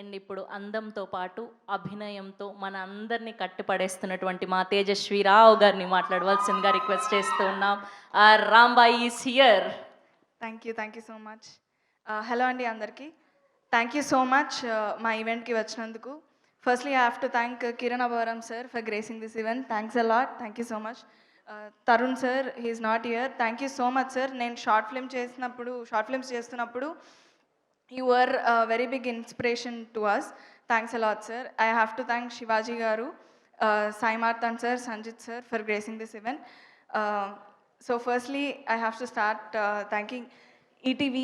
And ఇప్పుడు అందంతో పాటు అభినయంతో మన అందరినీ కట్టిపడేస్తున్నటువంటి మా తేజస్వి రావు గారిని మాట్లాడవలసిందిగా రిక్వెస్ట్ చేస్తూ ఉన్నాం. Rambai is here. Thank you so much. Hello అండి అందరికీ. థ్యాంక్ యూ సో మచ్ మా ఈవెంట్కి వచ్చినందుకు. Firstly I have to thank Kiran Abbavaram sir for gracing this event. Thanks a lot. Thank you so much. Tarun sir, he is not here. Thank you so much sir. నేను short films చేస్తున్నప్పుడు you were a very big inspiration to us. Thanks a lot, sir. I have to thank Shivaji Garu, Sai Marthan sir, Sanjit sir for gracing this event. So firstly, I have to start thanking ETV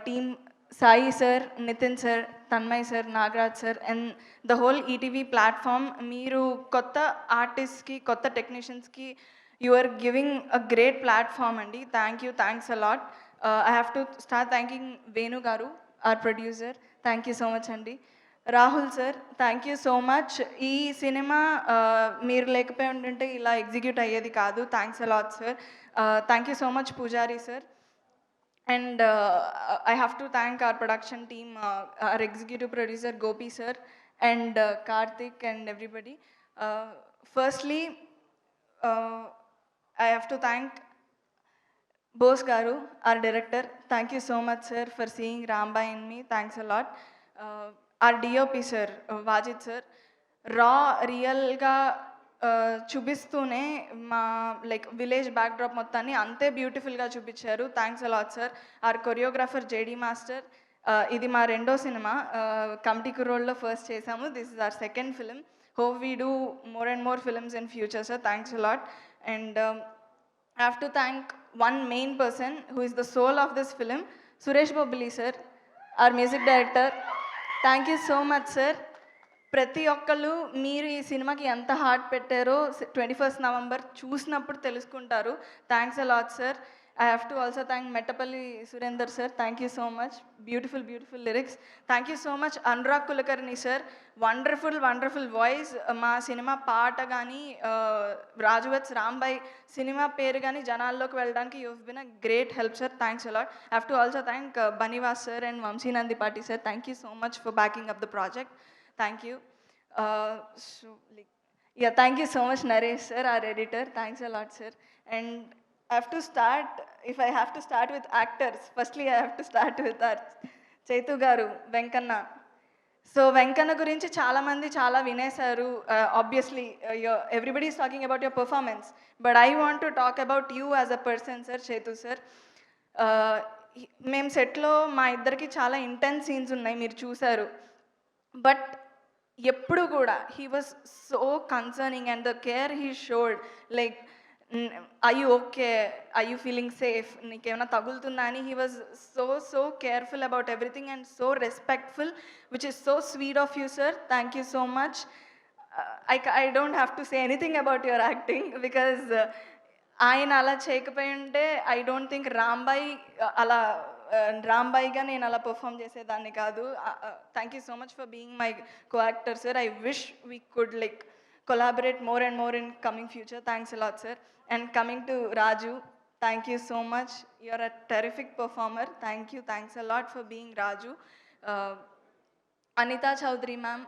team, Sai sir, Nitin sir, Tanmay sir, Nagraj sir, and the whole ETV platform. Meeru kotta artists ki, kotta technicians ki, you are giving a great platform, Andy. Thank you, thanks a lot. I have to start thanking Venu Garu, our producer. Thank you so much, Andy. Rahul sir, thank you so much. ఈ cinema మీరు లేకపోయి ఉంటుంటే ఇలా execute అయ్యేది కాదు. Thanks a lot sir. Thank you so much పూజారి sir. And I have to thank our production team, our executive producer Gopi sir, and Karthik and everybody. Firstly, I have to thank Bose Garu, our director. Thank you so much, sir, for seeing Ramba in me. Thanks a lot. Our DOP, sir, Vajid, sir. Raw, real ga చూపిస్తూనే మా like village backdrop మొత్తాన్ని అంతే బ్యూటిఫుల్గా చూపించారు. Thanks a lot sir. Our choreographer JD master. ఇది మా రెండో cinema. Committee కుర్రోడ్లో ఫస్ట్ చేసాము. This is our second film. Hope we do more and more films in future, sir. Thanks a lot. And I have to thank one main person who is the soul of this film, Suresh Bobili sir, our music director. Thank you so much, sir. ప్రతి ఒక్కళ్ళు మీరు ఈ సినిమాకి ఎంత heart పెట్టారో 21st November చూసినప్పుడు తెలుసుకుంటారు. Thanks a lot sir. I have to also thank Mettapalli Surender sir. Thank you so much. Beautiful lyrics. Thank you so much Anurag Kulkarni sir. Wonderful voice. మా సినిమా పాట కానీ రాజువత్స్ Rambai cinema పేరు కానీ జనాల్లోకి వెళ్ళడానికి you have been a great help sir. Thanks a lot. I have to also thank Baniwas sir and Vamsi Nandipati sir. Thank you so much for backing up the project. Thank you. Thank you so much Naresh sir, our editor. Thanks a lot, sir. And if I have to start with actors, firstly I have to start with our Chetu Garu, Venkanna. So Venkanna గురించి చాలామంది చాలా వినేశారు. Obviously everybody is talking about your performance, but I want to talk about you as a person, sir. Chetu sir, మేము సెట్లో మా ఇద్దరికి చాలా intense scenes ఉన్నాయి, మీరు చూశారు. బట్ ఎప్పుడు కూడా he was so concerning and the care he showed, like I you okay, I you feeling safe, నీకేమైనా తగులుతుందా అని. He was so careful about everything and so respectful, which is so sweet of you, sir. Thank you so much. I don't have to say anything about your acting because ఆయన అలా చేయకపోయి ఉంటే I don't think రాంబాయిగా నేను అలా perform చేసేదాన్ని కాదు. Thank you so much for being my co actor, sir. I wish we could like collaborate more and more in coming future. Thanks a lot, sir. And coming to Raju, thank you so much. You're a terrific performer. Thank you. Thanks a lot for being Raju. Anita Chowdhury ma'am,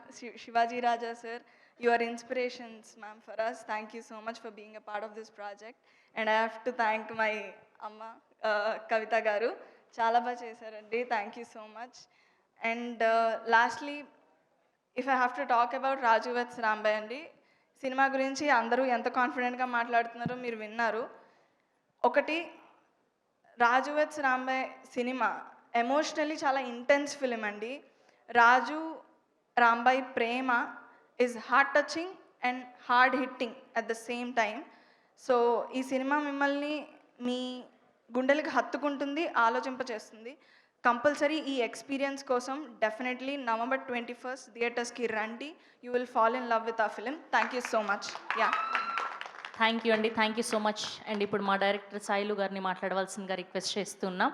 Shivaji Raja sir, you are inspirations, ma'am, for us. Thank you so much for being a part of this project. And I have to thank my amma, Kavita Garu. Chala ba chesarandi. Thank you so much. And lastly, if I have to talk about Raju Vats Rambai andi, cinema గురించి అందరూ ఎంత కాన్ఫిడెంట్గా మాట్లాడుతున్నారో మీరు విన్నారు. ఒకటి, Raju Vats Rambai cinema emotionally చాలా intense film అండి. రాజు రాంబాయ్ ప్రేమ is heart touching and hard hitting at the same time. So ఈ సినిమా మిమ్మల్ని మీ గుండెలకు హత్తుకుంటుంది, ఆలోచింపచేస్తుంది. కంపల్సరీ ఈ ఎక్స్పీరియన్స్ కోసం డెఫినెట్లీ November 21st థియేటర్స్కి రండి. You will fall in love with ఆ film. Thank you so much. Thank you అండి. Thank you so much. And ఇప్పుడు మా డైరెక్టర్ సాయిలు గారిని మాట్లాడవలసిందిగా రిక్వెస్ట్ చేస్తున్నాం.